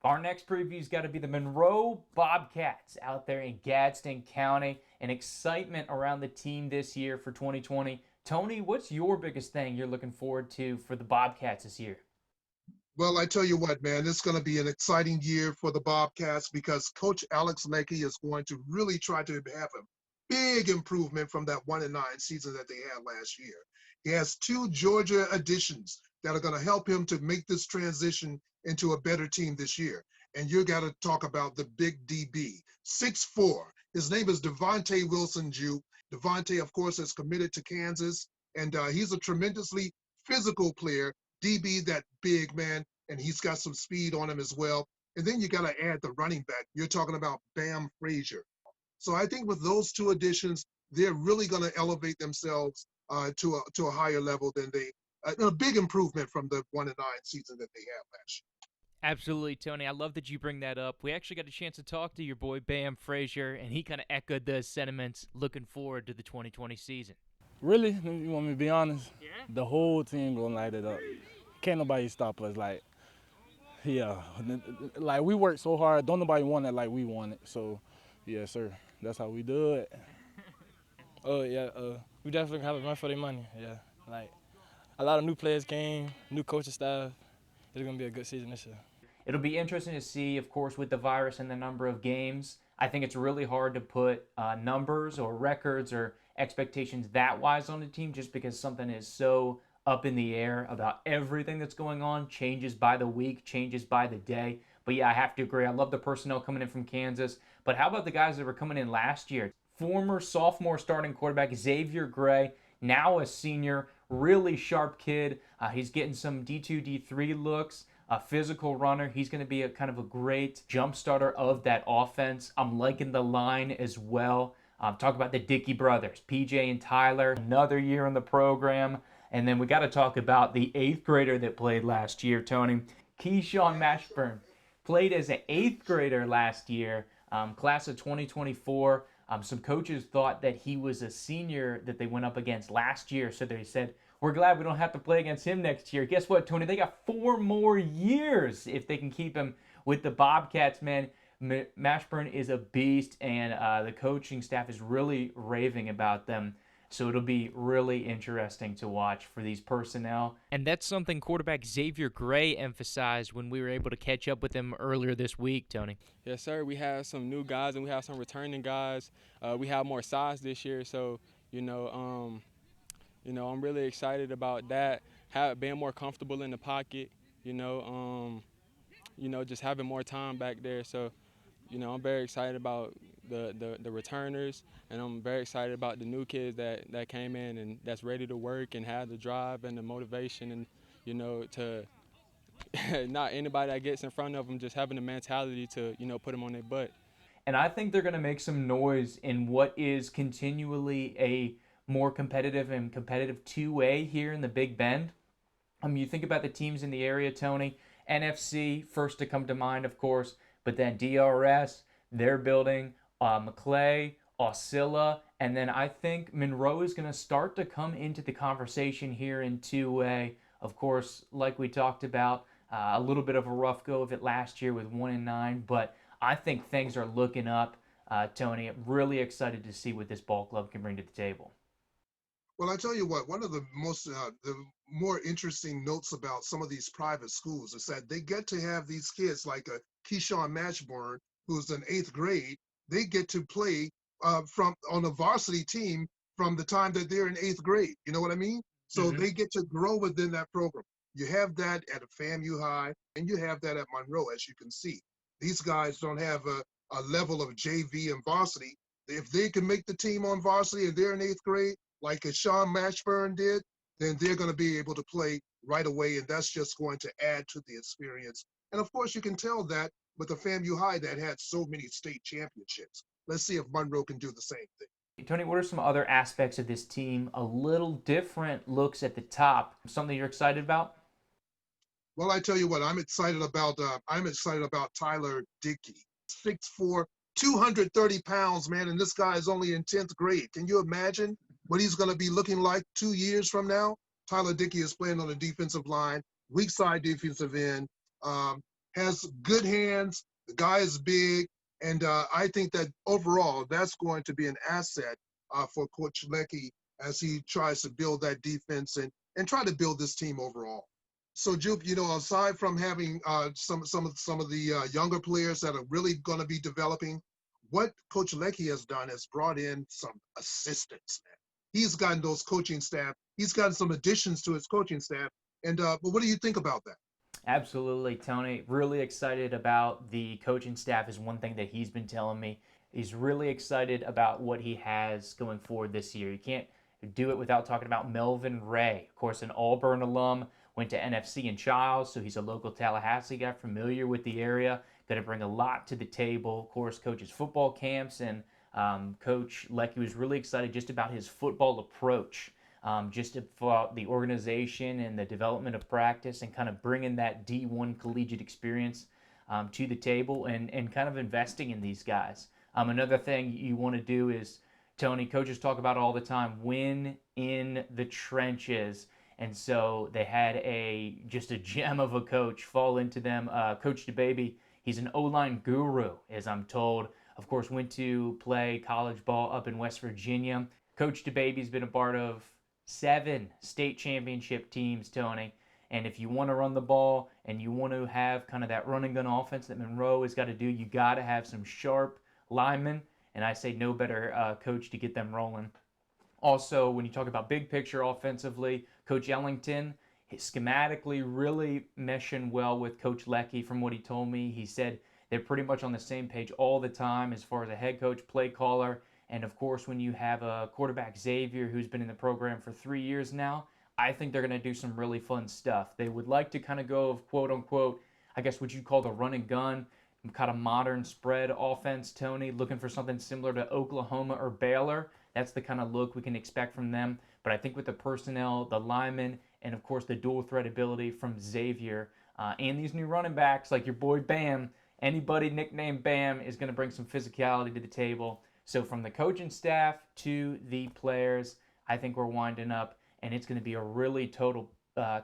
Our next preview's got to be the Monroe Bobcats out there in Gadsden County. An excitement around the team this year for 2020. Tony, what's your biggest thing you're looking forward to for the Bobcats this year? Well, I tell you what, man, it's going to be an exciting year for the Bobcats because Coach Alex Lehky is going to really try to have a big improvement from that 1-9 season that they had last year. He has two Georgia additions that are going to help him to make this transition into a better team this year. And you got to talk about the big DB, 6'4". His name is Devonte Wilson Joop. Devonte, of course, is committed to Kansas, and he's a tremendously physical player. DB, that big man, and he's got some speed on him as well. And then you got to add the running back. You're talking about Bam Frazier. So I think with those two additions, they're really going to elevate themselves to a higher level than a big improvement from the 1-9 season that they had last year. Absolutely, Tony. I love that you bring that up. We actually got a chance to talk to your boy Bam Frazier, and he kind of echoed those sentiments. Looking forward to the 2020 season. Really? You want me to be honest? Yeah. The whole team gonna light it up. Can't nobody stop us. Yeah, like we work so hard. Don't nobody want it like we want it. So, yes, sir. That's how we do it. Oh yeah, we definitely have a run for their money. Yeah, like a lot of new players came, new coaching staff. It's gonna be a good season this year. It'll be interesting to see, of course, with the virus and the number of games. I think it's really hard to put numbers or records or expectations that wise on the team just because something is so up in the air about everything that's going on, changes by the week, changes by the day. But yeah, I have to agree. I love the personnel coming in from Kansas. But how about the guys that were coming in last year? Former sophomore starting quarterback Xavier Gray, now a senior, really sharp kid. He's getting some D2, D3 looks. A physical runner. He's going to be a kind of a great jump starter of that offense. I'm liking the line as well. Talk about the Dickey brothers, PJ and Tyler. Another year in the program. And then we got to talk about the eighth grader that played last year, Tony. Keyshawn Mashburn played as an eighth grader last year, class of 2024. Some coaches thought that he was a senior that they went up against last year, so they said, we're glad we don't have to play against him next year. Guess what, Tony? They got 4 more years if they can keep him with the Bobcats, man. Mashburn is a beast, and the coaching staff is really raving about them. So it'll be really interesting to watch for these personnel. And that's something quarterback Xavier Gray emphasized when we were able to catch up with him earlier this week, Tony. Yes, sir. We have some new guys and we have some returning guys. We have more size this year, so I'm really excited about that. Being more comfortable in the pocket. Just having more time back there. So, I'm very excited about the returners, and I'm very excited about the new kids that came in and that's ready to work and have the drive and the motivation and, to not anybody that gets in front of them just having the mentality to, put them on their butt. And I think they're going to make some noise in what is continually a more competitive and competitive 2A here in the Big Bend. You think about the teams in the area, Tony. NFC, first to come to mind, of course, but then DRS, they're building Maclay, Osceola, and then I think Munroe is going to start to come into the conversation here in 2A. Of course, like we talked about, a little bit of a rough go of it last year with 1-9, but I think things are looking up, Tony. I'm really excited to see what this ball club can bring to the table. Well, I tell you what, one of the more interesting notes about some of these private schools is that they get to have these kids like a Keyshawn Mashburn, who's in eighth grade. They get to play from on a varsity team from the time that they're in eighth grade. You know what I mean? So they get to grow within that program. You have that at a FAMU High, and you have that at Monroe, as you can see. These guys don't have a level of JV and varsity. If they can make the team on varsity and they're in eighth grade, like as Sean Mashburn did, then they're going to be able to play right away, and that's just going to add to the experience. And of course, you can tell that with the FAMU High that had so many state championships. Let's see if Monroe can do the same thing. Tony, what are some other aspects of this team? A little different looks at the top. Something you're excited about? Well, I tell you what, I'm excited about Tyler Dickey, 6'4", 230 pounds, man, and this guy is only in 10th grade. Can you imagine what he's going to be looking like 2 years from now? Tyler Dickey is playing on the defensive line, weak side defensive end. has good hands. The guy is big. And I think that overall, that's going to be an asset for Coach Lehky as he tries to build that defense and try to build this team overall. So, Joop, aside from having some of the younger players that are really going to be developing, what Coach Lehky has done is brought in some assistants. Man. He's gotten those coaching staff. He's gotten some additions to his coaching staff. And but what do you think about that? Absolutely, Tony. Really excited about the coaching staff is one thing that he's been telling me. He's really excited about what he has going forward this year. You can't do it without talking about Melvin Ray. Of course, an Auburn alum, went to NFC in Childs, so he's a local Tallahassee guy, familiar with the area, going to bring a lot to the table. Of course, coaches football camps, and Coach Lehky was really excited just about his football approach, just about the organization and the development of practice and kind of bringing that D1 collegiate experience to the table and kind of investing in these guys. Another thing you want to do is, Tony, coaches talk about all the time, win in the trenches. And so they had just a gem of a coach fall into them. Coach DeBaby, he's an O-line guru, as I'm told. Of course, went to play college ball up in West Virginia. Coach DeBaby's been a part of 7 state championship teams, Tony. And if you want to run the ball and you want to have kind of that run and gun offense that Monroe has got to do, you got to have some sharp linemen. And I say no better coach to get them rolling. Also, when you talk about big picture offensively, Coach Ellington, schematically really meshing well with Coach Lehky from what he told me. He said they're pretty much on the same page all the time as far as a head coach, play caller, and of course when you have a quarterback, Xavier, who's been in the program for 3 years now, I think they're going to do some really fun stuff. They would like to kind of go of quote unquote, I guess what you'd call the run and gun, kind of modern spread offense, Tony, looking for something similar to Oklahoma or Baylor. That's the kind of look we can expect from them. But I think with the personnel, the linemen, and of course the dual threat ability from Xavier, and these new running backs like your boy Bam, anybody nicknamed Bam is going to bring some physicality to the table. So from the coaching staff to the players, I think we're winding up, and it's going to be a really total,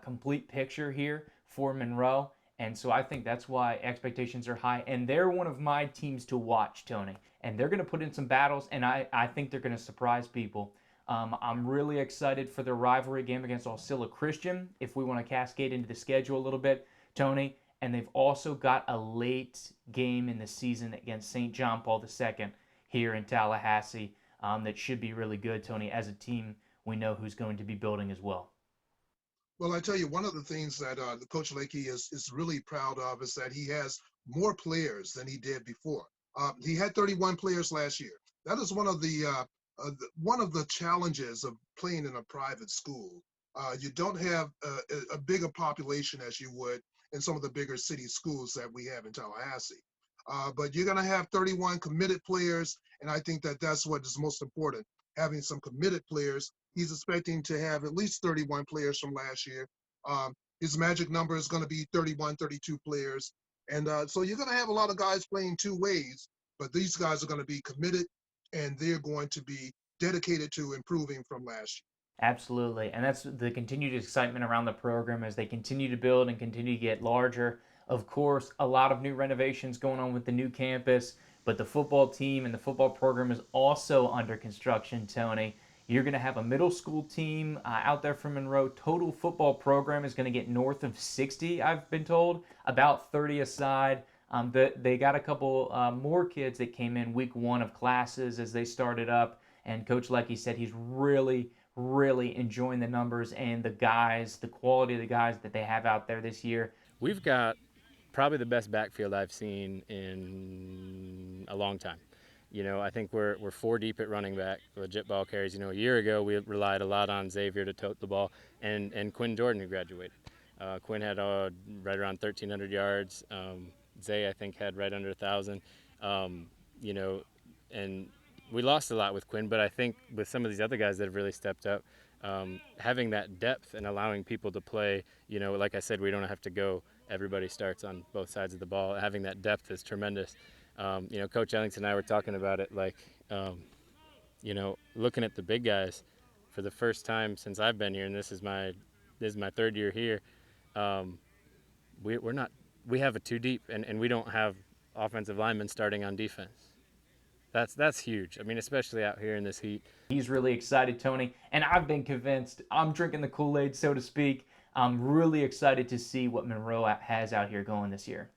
complete picture here for Monroe. And so I think that's why expectations are high. And they're one of my teams to watch, Tony. And they're going to put in some battles, and I think they're going to surprise people. I'm really excited for their rivalry game against Osceola Christian, if we want to cascade into the schedule a little bit, Tony. And they've also got a late game in the season against St. John Paul II here in Tallahassee that should be really good, Tony. As a team, we know who's going to be building as well. Well, I tell you, one of the things that the Coach Lehky is really proud of is that he has more players than he did before. He had 31 players last year. That is one of the challenges of playing in a private school. You don't have a bigger population as you would in some of the bigger city schools that we have in Tallahassee. But you're going to have 31 committed players, and I think that that's what is most important, having some committed players. He's expecting to have at least 31 players from last year. His magic number is going to be 31, 32 players. And so you're going to have a lot of guys playing 2 ways, but these guys are going to be committed, and they're going to be dedicated to improving from last year. Absolutely. And that's the continued excitement around the program as they continue to build and continue to get larger. Of course, a lot of new renovations going on with the new campus, but the football team and the football program is also under construction, Tony. You're going to have a middle school team out there from Monroe. Total football program is going to get north of 60, I've been told, about 30 aside. They got a couple more kids that came in week 1 of classes as they started up, and Coach Lehky said he's really enjoying the numbers and the guys, the quality of the guys that they have out there this year. We've got probably the best backfield I've seen in a long time. I think we're 4 deep at running back, legit ball carries. A year ago we relied a lot on Xavier to tote the ball, and Quinn Jordan, who graduated. Quinn had right around 1,300 yards. Zay, I think, had right under 1,000. And we lost a lot with Quinn, but I think with some of these other guys that have really stepped up, having that depth and allowing people to play, like I said, we don't have to go, everybody starts on both sides of the ball. Having that depth is tremendous. Coach Ellington and I were talking about it, looking at the big guys for the first time since I've been here, and this is my 3rd year here. We're not we have a 2 deep, and we don't have offensive linemen starting on defense. That's huge. I mean, especially out here in this heat. He's really excited, Tony, and I've been convinced. I'm drinking the Kool-Aid, so to speak. I'm really excited to see what Monroe has out here going this year.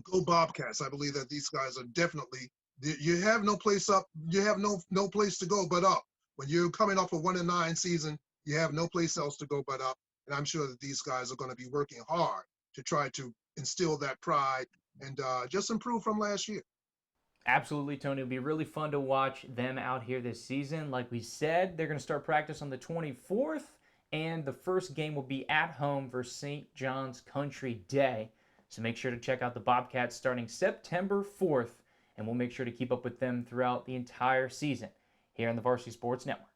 Go Bobcats. I believe that these guys are definitely, you have no place up, you have no place to go but up. When you're coming off a 1-9 season, you have no place else to go but up. And I'm sure that these guys are going to be working hard to try to instill that pride and just improve from last year. Absolutely, Tony. It'll be really fun to watch them out here this season. Like we said, they're going to start practice on the 24th, and the first game will be at home versus St. John's Country Day. So make sure to check out the Bobcats starting September 4th, and we'll make sure to keep up with them throughout the entire season here on the Varsity Sports Network.